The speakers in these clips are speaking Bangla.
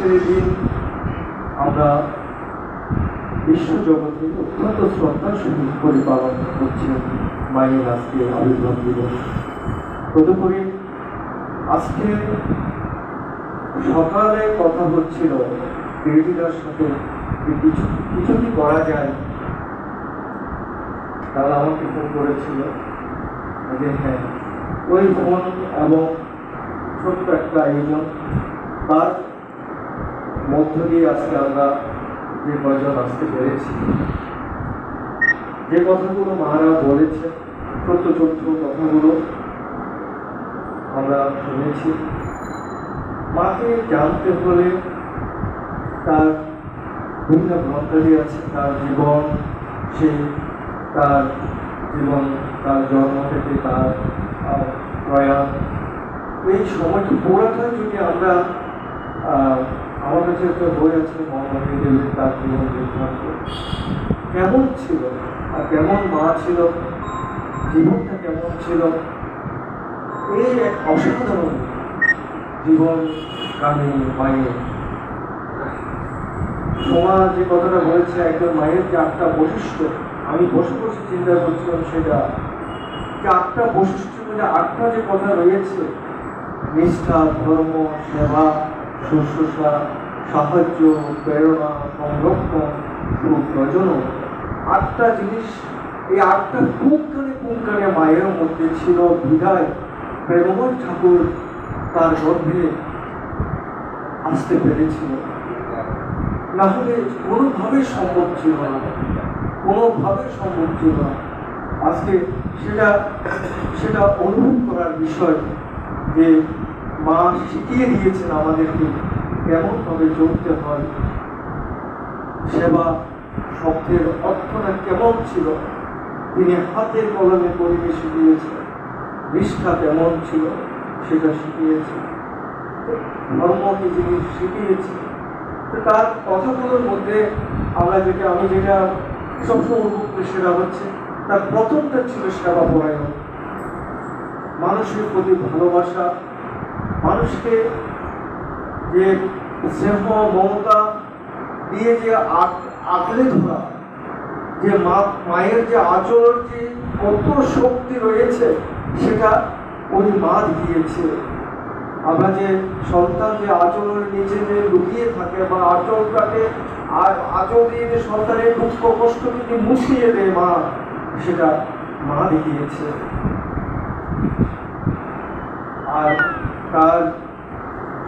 আজকের এই দিন আমরা বিশ্বজগতে অত্যন্ত শ্রদ্ধার সহিত পরিপালন করছি মায়ের আজকে আবির্ভাব দিবস। তদুপরি আজকে সকালে কথা হচ্ছিল দিদিদার সাথে যে কিছু কি করা যায়। তারা আমাকে ফোন করেছিল যে হ্যাঁ, ওই ফোন এবং ছোট্ট একটা আয়োজন, তার মধ্য দিয়ে আজকে আমরা যে কয়জন আসতে পেরেছি, যে কথাগুলো মারা বলেছে, ছোট্ট ছোট্ট কথাগুলো আমরা শুনেছি। মাকে জানতে হলে তার বিভিন্ন গ্রন্থাদি আছে, তার জীবন, তার জীবন, তার জন্ম থেকে তার প্রয়াণ, এই সময়টি পুরোটা যদি আমরা আমার কাছে একটা বই আছে মোহাম্মদ দেবের তার জীবন বৃত্তান্ত, কেমন ছিল আর কেমন মা ছিল, জীবনটা কেমন ছিল, এই এক অসাধারণ জীবন কাহিনী মায়ের। তোমার যে কথাটা বলেছে একজন মায়ের যে 8টা বৈশিষ্ট্য, আমি বসে বসে চিন্তা করছিলাম সেটা যে 8টা বৈশিষ্ট্য মধ্যে 8টা যে কথা রয়েছে, নিষ্ঠা, ধর্ম, সেবা, শুশ্রূষা, সাহায্য, প্রেরণা, সংরক্ষণ, সুপ্রয়োজন, 8টা জিনিস, এই 8টা পুঙ্খানে মায়ের মধ্যে ছিল। বিধায় প্রেমময় ঠাকুর তার গর্ভে আসতে পেরেছিল, না হলে কোনোভাবেই সম্ভব ছিল না, কোনোভাবে সম্ভব ছিল না। আজকে সেটা অনুভব করার বিষয় যে মা শিখিয়ে দিয়েছেন আমাদেরকে কেমনভাবে চলতে হয়। সেবা শব্দের অর্থটা কেমন ছিল তিনি হাতের কলমে পরিবে শিখিয়েছেন। নিষ্ঠা কেমন ছিল সেটা শিখিয়েছে, ধর্ম কি জিনিস শিখিয়েছে। তার কথাগুলোর মধ্যে আমি যেটা সবসময় অনুভব করি সেটা হচ্ছে তার প্রথমটা ছিল সেবা পরায়ণ, মানুষের প্রতি ভালোবাসা, মানুষকে যে স্নেহ মমতা দিয়ে যে আগলে ধরা, যে মায়ের যে আচরণ, যে কত শক্তি রয়েছে সেটা ওই মা দিয়েছে। আমরা যে সন্তান যে আচরণের নিচে যে লুকিয়ে থাকে বা আচরণটাকে আচরণ দিয়ে যে সন্তানের দুঃখ কষ্ট যদি মুছিয়ে দেয় মা, সেটা মা দেখিয়েছে। আর তার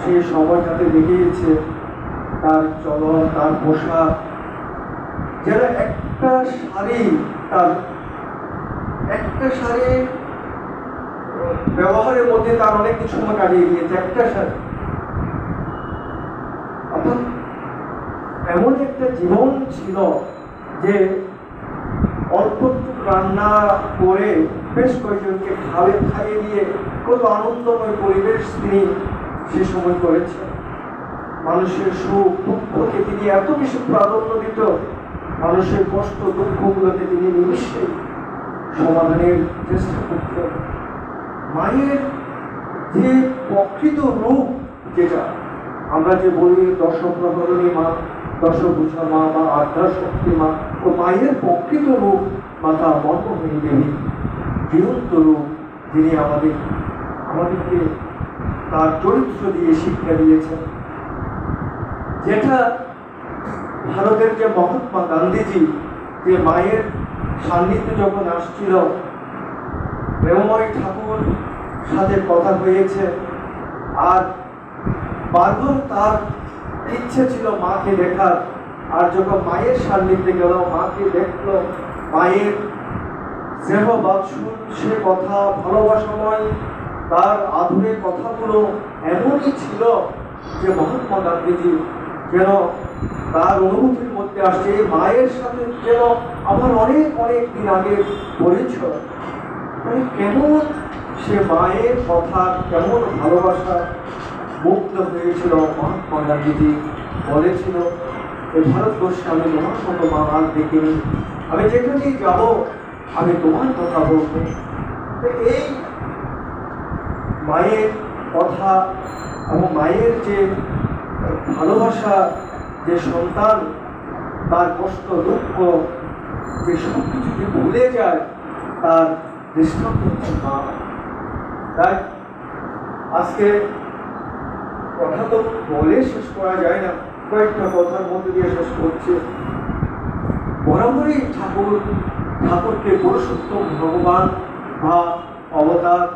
সেই সময়টাতে দেখিয়েছে তার চলন, তার পোশাক, যেন একটা শাড়ি, তার একটা শাড়ি ব্যবহারের মধ্যে তার অনেক কিছু সময় কাটিয়ে গিয়েছে। একটা শাড়ি অর্থাৎ এমন একটা জীবন ছিল যে অল্প রান্না করে বেশ কয়েকজনকে খাইয়ে দিয়ে কত আনন্দময় পরিবেশ তিনি সে সময় করেছেন। মানুষের সুখ দুঃখকে তিনি এত বেশি প্রাধান্য দিত, মানুষের কষ্ট দুঃখগুলোকে তিনি নিমিষে সমাধানের চেষ্টা করতেন। মায়ের যে প্রকৃত রূপ, যেটা আমরা যে বলি দশপ্রহরণী মা, দশভূষা মা বা আদ্যা শক্তি মা, ও মায়ের প্রকৃত রূপ মাতা মনমোহিনী দেবী, জীবন্ত রূপ, যিনি আমাদেরকে তার চরিত্র দিয়ে শিক্ষা দিয়েছেন। যেটা ভারতের যে মহাত্মা গান্ধীজি যে মায়ের সান্নিধ্যে যখন আসছিল, প্রেমময় ঠাকুর সাথে কথা হয়েছে, আর বারবার তার ইচ্ছে ছিল মাকে দেখার। আর যখন মায়ের সান্নিধ্যে গেল, মাকে দেখলো, মায়ের স্নেহ বাৎসল্য, সে কথা ভালোবাসাময় তার আধুনিক কথাগুলো এমনই ছিল যে মহাত্মা গান্ধীজি যেন তার অনুভূতির মধ্যে আসছে মায়ের সাথে যেন আমার অনেক অনেক দিন আগে পরিচয়, মানে কেমন সে মায়ের কথা, কেমন ভালোবাসা মুগ্ধ হয়েছিল। মহাত্মা গান্ধীজি বলেছিল, এই ভারতবর্ষে আমি তোমার মতো মা আর দেখিনি, আমি যেখানেই যাব আমি তোমার কথা বলবো। এই মায়ের কথা এবং মায়ের যে ভালোবাসা, যে সন্তান তার কষ্ট দুঃখ যে সব কিছুকে ভুলে যায়, তার দৃষ্টান্ত হচ্ছে মা। তাই আজকে কথা তো বলে শেষ করা যায় না, কয়েকটা কথার মধ্যে দিয়ে শেষ করছে। বরাবরই ঠাকুরকে পুরুষোত্তম ভগবান বা অবতার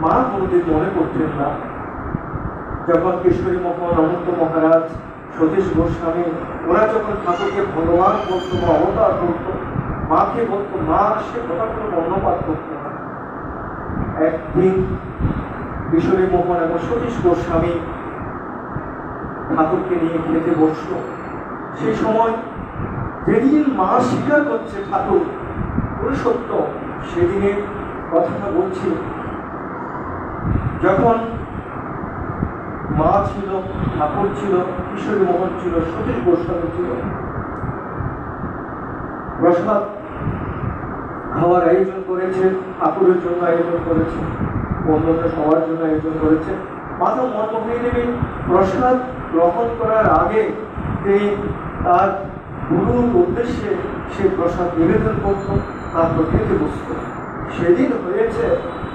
মা কোনোদিন মনে করতেন না। যখন কিশোরী মোহন, অনন্ত মহারাজ, সতীশ গোস্বামী ওরা যখন ঠাকুরকে ভগবান বলতো বা অবতার বলতো, মাকে বলতো মা, সে কথা কোনো বর্ণপাত করতো না। একদিন কিশোরী মোহন এবং সতীশ গোস্বামী ঠাকুরকে নিয়ে খেতে বসলো। সেই সময় যেদিন মা স্বীকার করছে ঠাকুর পুরুষোত্তম, সেদিনের কথাটা বলছি। যখন মা ছিল, ঠাকুর ছিল, কিশোরী মোহন ছিল, সতীশ গোস্বামী ছিল, প্রসাদ খাওয়ার আয়োজন করেছে, ঠাকুরের জন্য আয়োজন করেছে, অন্যটা সবার জন্য আয়োজন করেছে। মাতা মনমোহিনী দেবী প্রসাদ গ্রহণ করার আগে তিনি তার গুরুর উদ্দেশ্যে সে প্রসাদ নিবেদন করত, তারপর খেতে বসত। সেদিন হয়েছে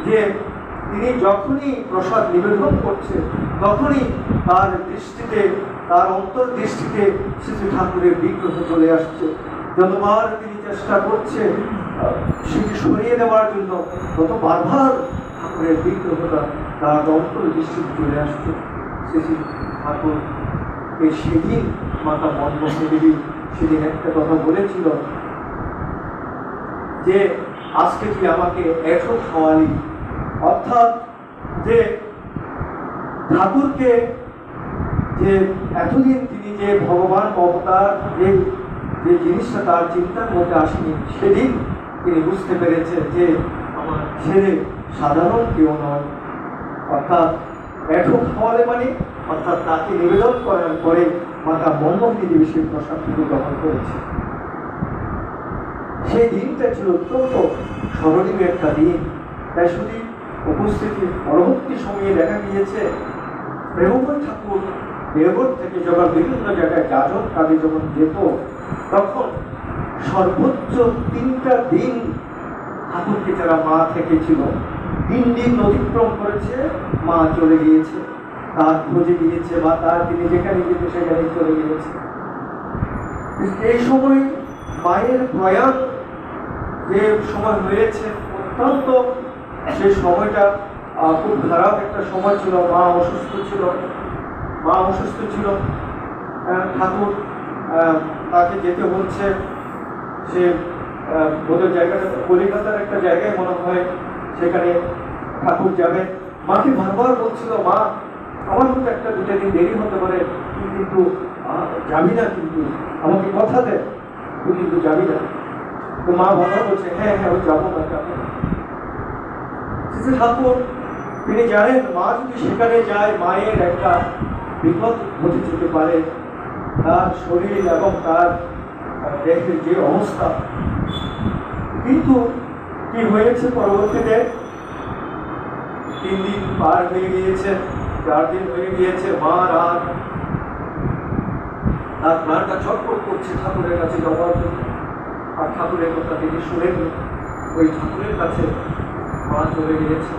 যে তিনি যখনই প্রসাদ নিবেদন করছে, তখনই তার দৃষ্টিতে, তার অন্তর্দৃষ্টিতে শ্রী ঠাকুরের বিগ্রহ চলে আসছে। যতবার তিনি চেষ্টা করছে সেটি সরিয়ে দেওয়ার জন্য, তত বারবার ঠাকুরের বিগ্রহটা তার অন্তর্দৃষ্টিতে চলে আসছে। শ্রী ঠাকুর সেদিন মাতা মনমোহিনী দেবী সেদিন একটা কথা বলেছিল যে আজকে তুই আমাকে এঠো খাওয়ালি। অর্থাৎ যে ঠাকুরকে যে এতদিন তিনি যে ভগবান অবতার, যে জিনিসটা তার চিন্তার মধ্যে আসেনি, সেদিন তিনি বুঝতে পেরেছেন যে আমার ছেলে সাধারণ কেউ নয়। অর্থাৎ এঠো খাওয়ালে মানে অর্থাৎ তাকে নিবেদন করার পরে মাতা মনমোহিনী দেবী সেই প্রসাদ গ্রহণ করেছে। সেই দিনটা ছিল অত্যন্ত স্মরণীয় একটা দিন। তাই শুধু উপস্থিতি পরবর্তী সময়ে দেখা গিয়েছে প্রেমময় ঠাকুর দেওঘর থেকে যখন বিভিন্ন জায়গায় যাজন কাজে যখন যেত, তখন সর্বোচ্চ 3টা দিন ঠাকুরকে যারা মা থেকেছিল, 3 দিন অতিক্রম করেছে, মা চলে গিয়েছে, তার খোঁজে গিয়েছে বা তার তিনি যেখানে যেতে সেখানে চলে গিয়েছে। এই সময় মায়ের প্রয়াণ যে সময় হয়েছে, অত্যন্ত সেই সময়টা খুব খারাপ একটা সময় ছিল। মা অসুস্থ ছিল। ঠাকুর তাকে যেতে হচ্ছে, সে ওদের জায়গাটা কলিকাতার একটা জায়গায় মনে হয়, সেখানে ঠাকুর যাবে। মাকে বারবার বলছিল, মা আমার মতো 1-2 দিন দেরি হতে পারে, তুই কিন্তু যাবি না, কিন্তু আমাকে কথা দে, তুই কিন্তু যাবি না। তো মা বাবা বলছে হ্যাঁ হ্যাঁ আমি যাবো না, যাবো। ঠাকুর তিনি জানেন মা যদি সেখানে যায়, মায়ের একটা বিপদ ঘটে যেতে পারে, তার শরীর এবং তার দেহের যে অবস্থা। কিন্তু কি হয়েছে পরবর্তীতে, 3 দিন পার হয়ে গিয়েছে, 4 দিন হয়ে গিয়েছে, মা রাত তার প্রাণটা ছটফট করছে ঠাকুরের কাছে যাওয়ার জন্য। আর ঠাকুরের কথা তিনি শুনেন, ওই ঠাকুরের কাছে মা চলে গিয়েছে।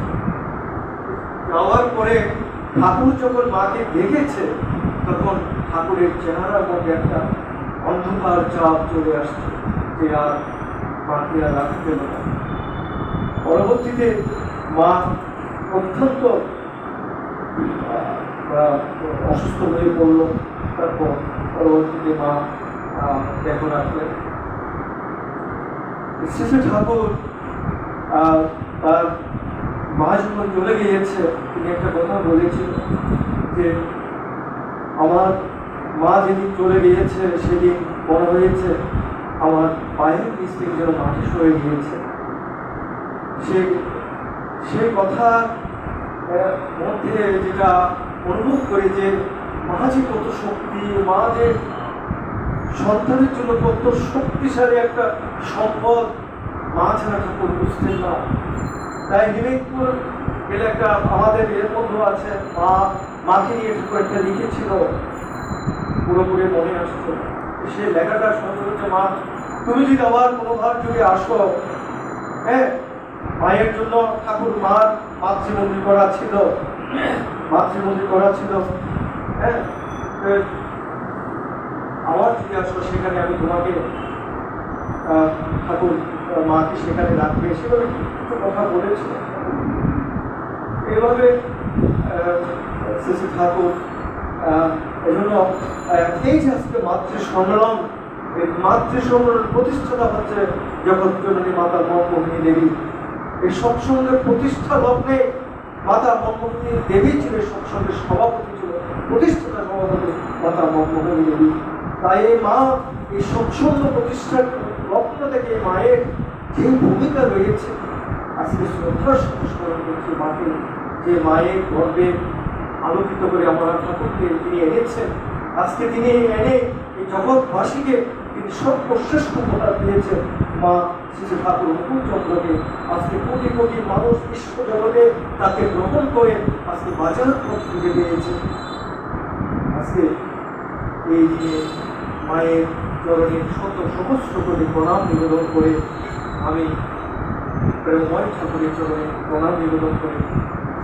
যাওয়ার পরে ঠাকুর যখন মাকে দেখেছে, তখন ঠাকুরের চেহারার মধ্যে একটা অন্ধকার চাপ চলে আসছে, যে আর মাকে আর রাখতে না। পরবর্তীতে মা অত্যন্ত অসুস্থ হয়ে পড়ল। তারপর পরবর্তীতে মা দেখো রাখলেন। শ্রী ঠাকুর তার মা যখন চলে গিয়েছে, তিনি একটা কথা বলেছিল যে আমার মা যেদিন চলে গিয়েছে, সেদিন মনে হয়েছে আমার পায়ের নিচ থেকে যেন মাটি সরে গিয়েছে। সেই কথার মধ্যে যেটা অনুভব করে যে মা যে কত শক্তি, মা যে সন্তানের জন্য কত শক্তিশালী একটা সম্পদ, মা ছাড়া ঠাকুর বুঝতেন না। তাই হিমিকপুর গেলে একটা আমাদের এর মধ্যে আছে, মাকে নিয়ে ঠাকুর একটা লিখেছিল পুরোপুরি মনে আসছে। সে লেখাটা শুনতে হচ্ছে, মা তুমি যদি আবার কোনোবার যদি আসো, হ্যাঁ, মায়ের জন্য ঠাকুর মার মাতৃমন্দির করা ছিল, হ্যাঁ, আবার যদি আসো সেখানে আমি তোমাকে ঠাকুর মাকে সেখানে রাখবে, সেভাবে কিছু কথা বলেছে। এইভাবে শ্রী ঠাকুর এজন্য এই যে আজকে মাতৃসম্মেলন, এই মাতৃসম্মেলন প্রতিষ্ঠাতা হচ্ছে জগৎজননী মাতা মনমোহিনী দেবী। এই সৎসঙ্গের প্রতিষ্ঠা লগ্নে মাতা মনমোহিনী দেবী ছিলেন, সৎসঙ্গের সভাপতি ছিল, প্রতিষ্ঠাতা সভাপতি মাতা মনমোহিনী দেবী। তাই এই মা এই সৎসঙ্গ প্রতিষ্ঠার লগ্ন থেকে মায়ের যে ভূমিকা রয়েছে, আজকে শ্রদ্ধার সাথে স্মরণ করছি মাকে, যে মায়ের গর্বে আলোকিত করে আমরা ঠাকুরকে তিনি এনেছেন। আজকে তিনি এনে এই জগৎবাসীকে তিনি সর্বশ্রেষ্ঠ উপহার দিয়েছেন। মা শ্রী ঠাকুর অনুকূলচন্দ্রকে আজকে কোটি কোটি মানুষ বিশ্ব জগতে তাকে গ্রহণ করে আজকে বাজার পথ খুঁজে পেয়েছে। আজকে এই দিনে মায়ের চরণে শত সহস্র কোটি প্রণাম নিবেদন করে আমি প্রেমময় ঠাকুরের চরণে প্রণাম নিবেদন করে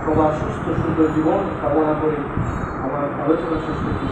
সবার সুস্থ সুন্দর জীবন কামনা করে আমার আলোচনা শেষ করছি।